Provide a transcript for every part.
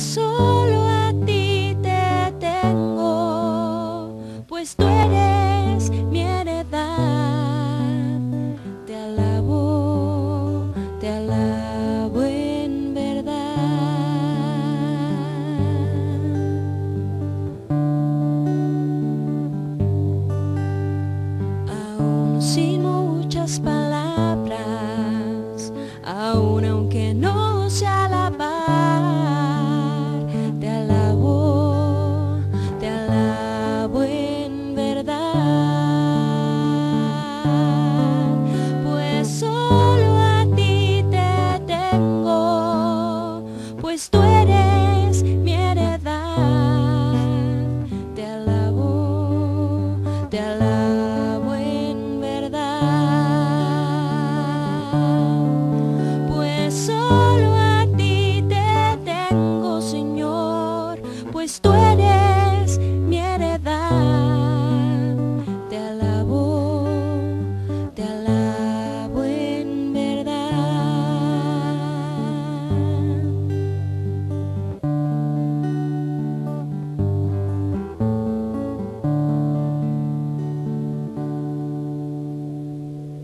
solo a ti te tengo, pues tú eres mi heredad. Te alabo en verdad. Aún sin muchas palabras, aún aunque no sé alabar, te alabo en verdad, pues solo a ti te tengo, pues tú eres mi heredad. Te alabo en verdad, pues solo a ti te tengo, Señor, pues tú eres mi heredad. Te alabo en verdad.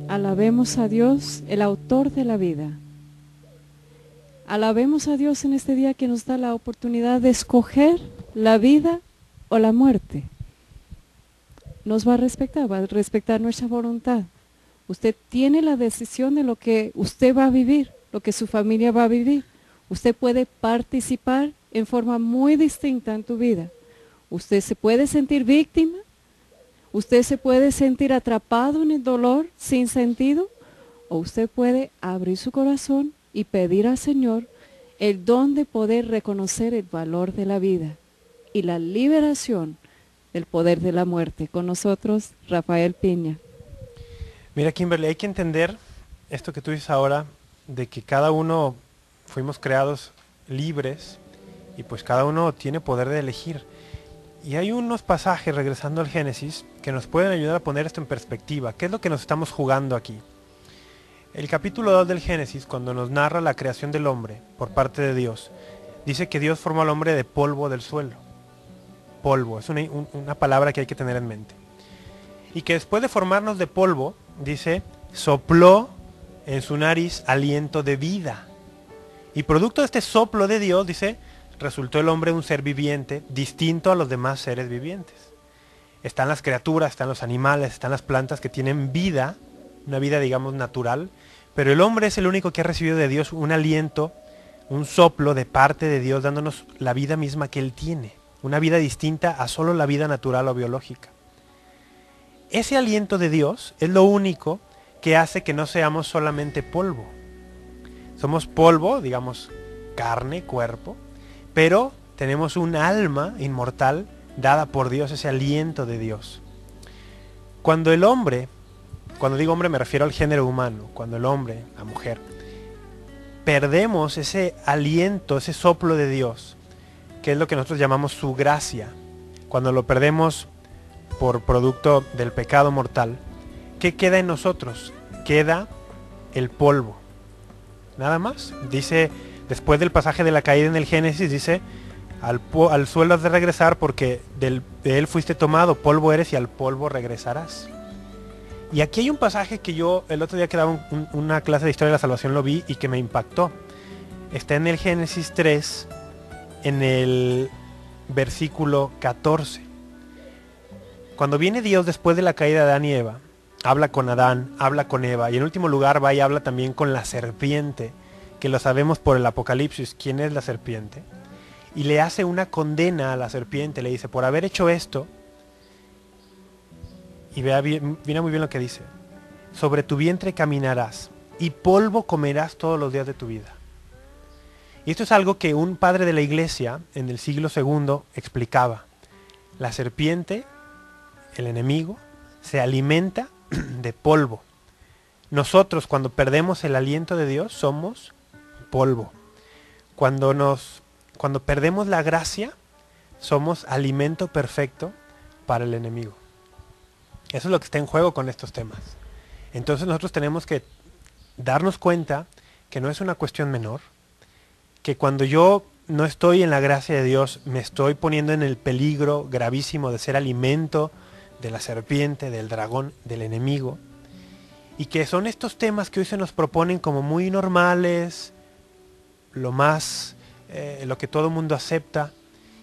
Alabemos a Dios, el autor de la vida. Alabemos a Dios en este día que nos da la oportunidad de escoger la vida o la muerte. Nos va a respetar nuestra voluntad. Usted tiene la decisión de lo que usted va a vivir, lo que su familia va a vivir. Usted puede participar en forma muy distinta en tu vida. Usted se puede sentir víctima, usted se puede sentir atrapado en el dolor sin sentido, o usted puede abrir su corazón y pedir al Señor el don de poder reconocer el valor de la vida y la liberación del poder de la muerte. Con nosotros, Rafael Piña. Mira, Kimberly, hay que entender esto que tú dices ahora, de que cada uno fuimos creados libres y pues cada uno tiene poder de elegir. Y hay unos pasajes, regresando al Génesis, que nos pueden ayudar a poner esto en perspectiva. ¿Qué es lo que nos estamos jugando aquí? El capítulo 2 del Génesis, cuando nos narra la creación del hombre por parte de Dios, dice que Dios formó al hombre de polvo del suelo. Polvo, es una palabra que hay que tener en mente. Y que después de formarnos de polvo, dice, sopló en su nariz aliento de vida. Y producto de este soplo de Dios, dice, resultó el hombre un ser viviente, distinto a los demás seres vivientes. Están las criaturas, están los animales, están las plantas que tienen vida, una vida digamos natural, pero el hombre es el único que ha recibido de Dios un aliento, un soplo de parte de Dios, dándonos la vida misma que Él tiene, una vida distinta a solo la vida natural o biológica. Ese aliento de Dios es lo único que hace que no seamos solamente polvo. Somos polvo, digamos, carne, cuerpo, pero tenemos un alma inmortal dada por Dios, ese aliento de Dios. Cuando el hombre, cuando digo hombre me refiero al género humano, cuando el hombre, la mujer, perdemos ese aliento, ese soplo de Dios, que es lo que nosotros llamamos su gracia, cuando lo perdemos por producto del pecado mortal, ¿qué queda en nosotros? Queda el polvo. Nada más. Dice, después del pasaje de la caída en el Génesis, dice, al suelo has de regresar porque de él fuiste tomado, polvo eres y al polvo regresarás. Y aquí hay un pasaje que yo el otro día que daba una clase de historia de la salvación lo vi y que me impactó. Está en el Génesis 3, en el versículo 14. Cuando viene Dios después de la caída de Adán y Eva, habla con Adán, habla con Eva, y en último lugar va y habla también con la serpiente, que lo sabemos por el Apocalipsis, quién es la serpiente, y le hace una condena a la serpiente, le dice, por haber hecho esto, y viene muy bien lo que dice, sobre tu vientre caminarás, y polvo comerás todos los días de tu vida. Y esto es algo que un padre de la iglesia, en el siglo II, explicaba. La serpiente, el enemigo, se alimenta de polvo. Nosotros cuando perdemos el aliento de Dios somos polvo. Cuando perdemos la gracia somos alimento perfecto para el enemigo. Eso es lo que está en juego con estos temas. Entonces nosotros tenemos que darnos cuenta que no es una cuestión menor, que cuando yo no estoy en la gracia de Dios, me estoy poniendo en el peligro gravísimo de ser alimento de la serpiente, del dragón, del enemigo. Y que son estos temas que hoy se nos proponen como muy normales, lo que todo el mundo acepta,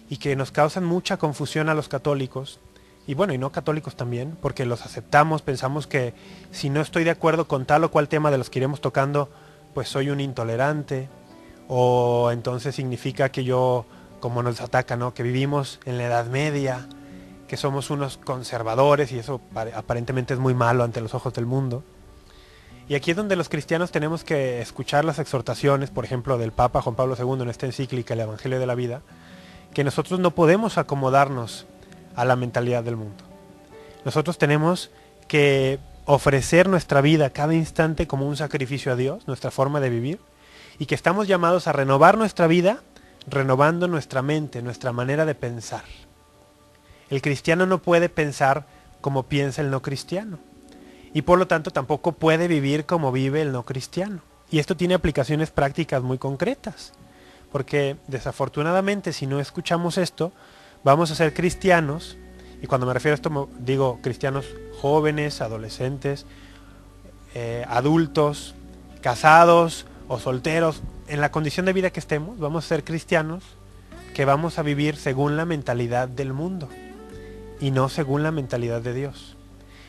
y que nos causan mucha confusión a los católicos, y bueno, y no católicos también, porque los aceptamos, pensamos que si no estoy de acuerdo con tal o cual tema de los que iremos tocando, pues soy un intolerante, o entonces significa que yo, como nos ataca, ¿no?, que vivimos en la Edad Media, que somos unos conservadores, y eso aparentemente es muy malo ante los ojos del mundo. Y aquí es donde los cristianos tenemos que escuchar las exhortaciones, por ejemplo, del Papa Juan Pablo II en esta encíclica, el Evangelio de la Vida, que nosotros no podemos acomodarnos a la mentalidad del mundo. Nosotros tenemos que ofrecer nuestra vida cada instante como un sacrificio a Dios, nuestra forma de vivir, y que estamos llamados a renovar nuestra vida, renovando nuestra mente, nuestra manera de pensar. El cristiano no puede pensar como piensa el no cristiano, y por lo tanto tampoco puede vivir como vive el no cristiano. Y esto tiene aplicaciones prácticas muy concretas, porque desafortunadamente si no escuchamos esto, vamos a ser cristianos, y cuando me refiero a esto digo cristianos jóvenes, adolescentes, adultos, casados o solteros, en la condición de vida que estemos, vamos a ser cristianos que vamos a vivir según la mentalidad del mundo y no según la mentalidad de Dios.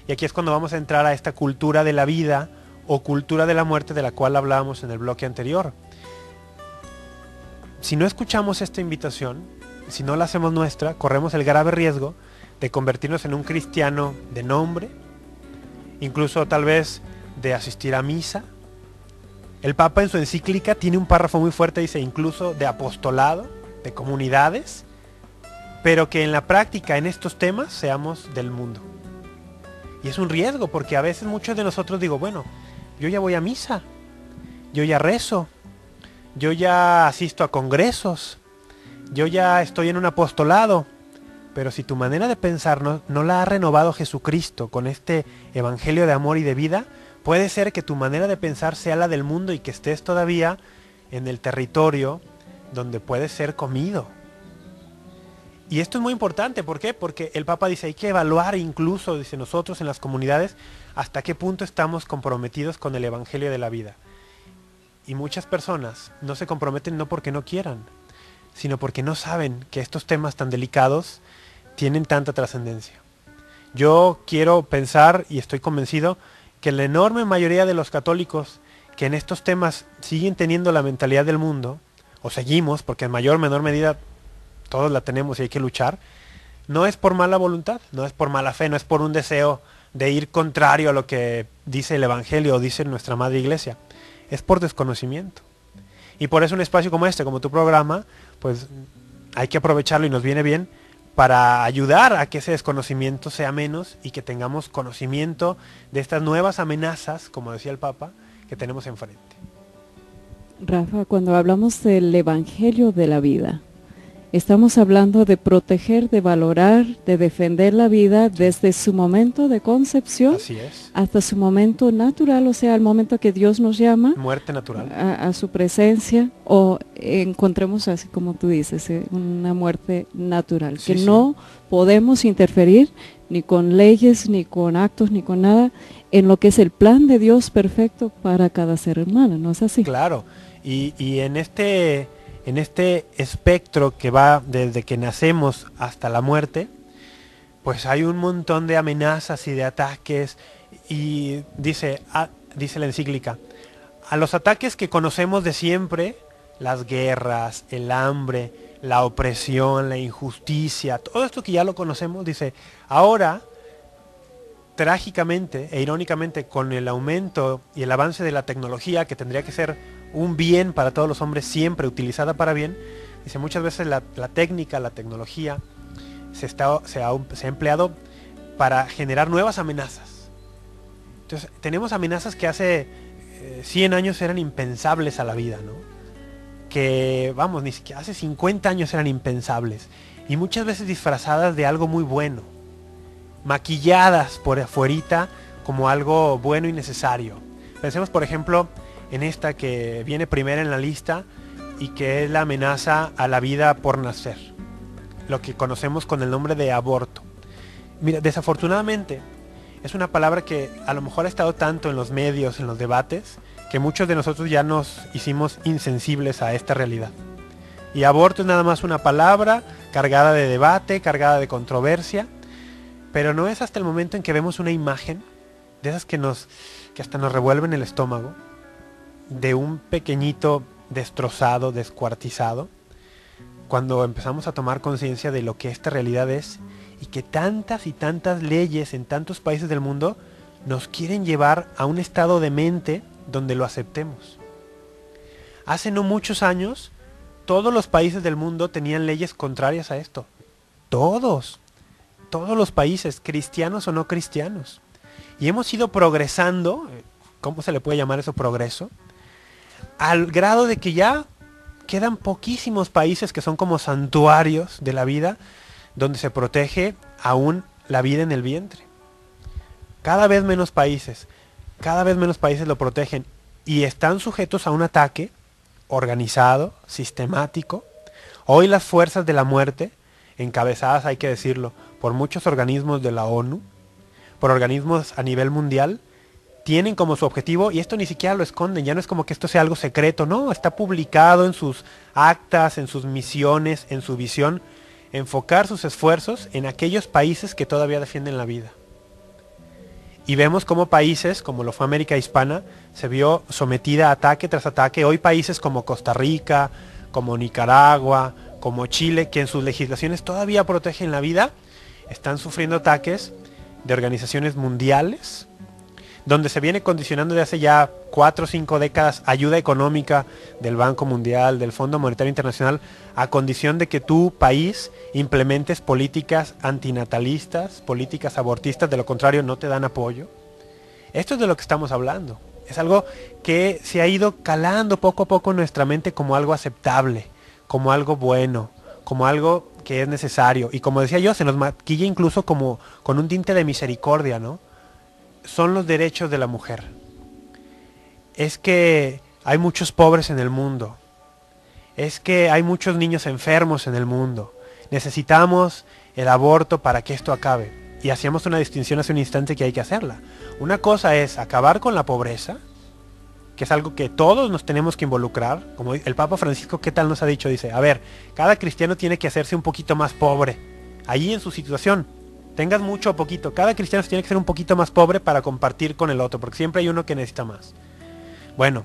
Y aquí es cuando vamos a entrar a esta cultura de la vida o cultura de la muerte de la cual hablábamos en el bloque anterior. Si no escuchamos esta invitación, si no la hacemos nuestra, corremos el grave riesgo de convertirnos en un cristiano de nombre, incluso tal vez de asistir a misa. El Papa en su encíclica tiene un párrafo muy fuerte, dice incluso de apostolado, de comunidades, pero que en la práctica en estos temas seamos del mundo. Y es un riesgo, porque a veces muchos de nosotros digo, bueno, yo ya voy a misa, yo ya rezo, yo ya asisto a congresos, yo ya estoy en un apostolado, pero si tu manera de pensar no la ha renovado Jesucristo con este evangelio de amor y de vida, puede ser que tu manera de pensar sea la del mundo y que estés todavía en el territorio donde puedes ser comido. Y esto es muy importante, ¿por qué? Porque el Papa dice, hay que evaluar incluso, dice, nosotros en las comunidades, hasta qué punto estamos comprometidos con el evangelio de la vida. Y muchas personas no se comprometen no porque no quieran, sino porque no saben que estos temas tan delicados tienen tanta trascendencia. Yo quiero pensar, y estoy convencido, que la enorme mayoría de los católicos que en estos temas siguen teniendo la mentalidad del mundo, o seguimos, porque en mayor o menor medida todos la tenemos y hay que luchar, no es por mala voluntad, no es por mala fe, no es por un deseo de ir contrario a lo que dice el Evangelio o dice nuestra Madre Iglesia, es por desconocimiento. Y por eso un espacio como este, como tu programa, pues hay que aprovecharlo y nos viene bien para ayudar a que ese desconocimiento sea menos y que tengamos conocimiento de estas nuevas amenazas, como decía el Papa, que tenemos enfrente. Rafa, cuando hablamos del Evangelio de la vida, estamos hablando de proteger, de valorar, de defender la vida desde su momento de concepción. Así es. Hasta su momento natural, o sea, el momento que Dios nos llama. Muerte natural. A su presencia, o encontremos, así como tú dices, una muerte natural. Sí, que sí. no podemos interferir ni con leyes, ni con actos, ni con nada, en lo que es el plan de Dios perfecto para cada ser humano, ¿no es así? Claro. Y en este espectro que va desde que nacemos hasta la muerte, pues hay un montón de amenazas y de ataques, y dice la encíclica, a los ataques que conocemos de siempre, las guerras, el hambre, la opresión, la injusticia, todo esto que ya lo conocemos, dice, ahora, trágicamente e irónicamente, con el aumento y el avance de la tecnología, que tendría que ser un bien para todos los hombres, siempre utilizada para bien, dice, muchas veces la técnica, la tecnología se ha empleado para generar nuevas amenazas. Entonces tenemos amenazas que hace 100 años eran impensables a la vida, ¿no? Que vamos, ni siquiera hace 50 años eran impensables, y muchas veces disfrazadas de algo muy bueno, maquilladas por afuerita como algo bueno y necesario. Pensemos por ejemplo en esta que viene primera en la lista, y que es la amenaza a la vida por nacer, lo que conocemos con el nombre de aborto. Mira, desafortunadamente es una palabra que a lo mejor ha estado tanto en los medios, en los debates, que muchos de nosotros ya nos hicimos insensibles a esta realidad. Y aborto es nada más una palabra cargada de debate, cargada de controversia, pero no es hasta el momento en que vemos una imagen de esas que hasta nos revuelven el estómago, de un pequeñito destrozado, descuartizado, cuando empezamos a tomar conciencia de lo que esta realidad es y que tantas y tantas leyes en tantos países del mundo nos quieren llevar a un estado de mente donde lo aceptemos. Hace no muchos años, todos los países del mundo tenían leyes contrarias a esto. Todos los países, cristianos o no cristianos. Y hemos ido progresando, ¿cómo se le puede llamar eso, progreso? Al grado de que ya quedan poquísimos países que son como santuarios de la vida, donde se protege aún la vida en el vientre. Cada vez menos países lo protegen y están sujetos a un ataque organizado, sistemático. Hoy las fuerzas de la muerte, encabezadas, hay que decirlo, por muchos organismos de la ONU, por organismos a nivel mundial, tienen como su objetivo, y esto ni siquiera lo esconden, ya no es como que esto sea algo secreto, no, está publicado en sus actas, en sus misiones, en su visión, enfocar sus esfuerzos en aquellos países que todavía defienden la vida. Y vemos cómo países, como lo fue América Hispana, se vio sometida a ataque tras ataque. Hoy países como Costa Rica, como Nicaragua, como Chile, que en sus legislaciones todavía protegen la vida, están sufriendo ataques de organizaciones mundiales, donde se viene condicionando de hace ya 4 o 5 décadas ayuda económica del Banco Mundial, del Fondo Monetario Internacional, a condición de que tu país implementes políticas antinatalistas, políticas abortistas, de lo contrario no te dan apoyo. Esto es de lo que estamos hablando. Es algo que se ha ido calando poco a poco en nuestra mente como algo aceptable, como algo bueno, como algo que es necesario. Y como decía yo, se nos maquilla incluso como con un tinte de misericordia, ¿no? Son los derechos de la mujer. Es que hay muchos pobres en el mundo. Es que hay muchos niños enfermos en el mundo. Necesitamos el aborto para que esto acabe. Y hacíamos una distinción hace un instante que hay que hacerla. Una cosa es acabar con la pobreza, que es algo que todos nos tenemos que involucrar. Como el Papa Francisco, ¿qué tal nos ha dicho? Dice, a ver, cada cristiano tiene que hacerse un poquito más pobre. Allí en su situación. Tengas mucho o poquito. Cada cristiano se tiene que ser un poquito más pobre para compartir con el otro, porque siempre hay uno que necesita más. Bueno,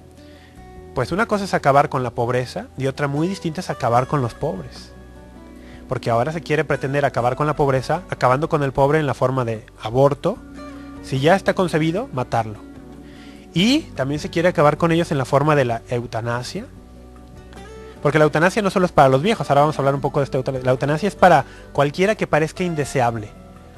pues una cosa es acabar con la pobreza y otra muy distinta es acabar con los pobres. Porque ahora se quiere pretender acabar con la pobreza, acabando con el pobre en la forma de aborto. Si ya está concebido, matarlo. Y también se quiere acabar con ellos en la forma de la eutanasia. Porque la eutanasia no solo es para los viejos, ahora vamos a hablar un poco de esta eutanasia. La eutanasia es para cualquiera que parezca indeseable.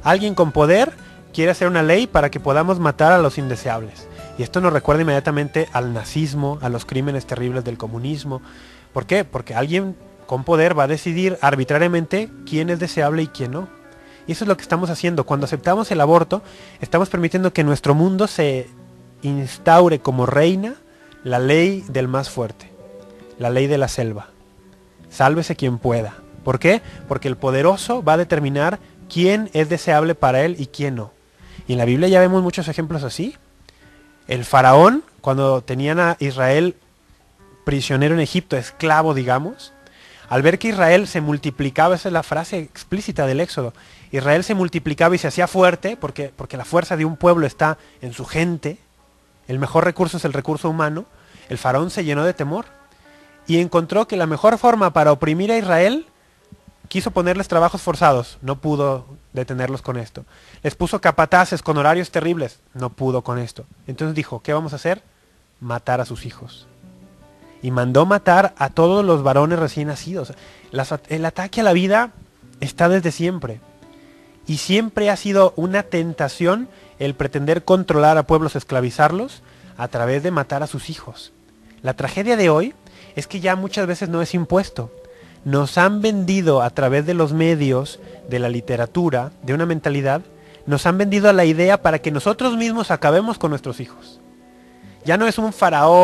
Alguien con poder quiere hacer una ley para que podamos matar a los indeseables. Y esto nos recuerda inmediatamente al nazismo, a los crímenes terribles del comunismo. ¿Por qué? Porque alguien con poder va a decidir arbitrariamente quién es deseable y quién no. Y eso es lo que estamos haciendo. Cuando aceptamos el aborto, estamos permitiendo que en nuestro mundo se instaure como reina la ley del más fuerte. La ley de la selva. Sálvese quien pueda. ¿Por qué? Porque el poderoso va a determinar quién es deseable para él y quién no. Y en la Biblia ya vemos muchos ejemplos así. El faraón, cuando tenían a Israel prisionero en Egipto, esclavo digamos, al ver que Israel se multiplicaba, esa es la frase explícita del Éxodo, Israel se multiplicaba y se hacía fuerte, porque la fuerza de un pueblo está en su gente, el mejor recurso es el recurso humano, el faraón se llenó de temor y encontró que la mejor forma para oprimir a Israel, quiso ponerles trabajos forzados, no pudo detenerlos con esto. Les puso capataces con horarios terribles, no pudo con esto. Entonces dijo, ¿qué vamos a hacer? Matar a sus hijos. Y mandó matar a todos los varones recién nacidos. El ataque a la vida está desde siempre. Y siempre ha sido una tentación el pretender controlar a pueblos, esclavizarlos, a través de matar a sus hijos. La tragedia de hoy es que ya muchas veces no es impuesto. Nos han vendido a través de los medios, de la literatura, de una mentalidad, nos han vendido a la idea para que nosotros mismos acabemos con nuestros hijos. Ya no es un faraón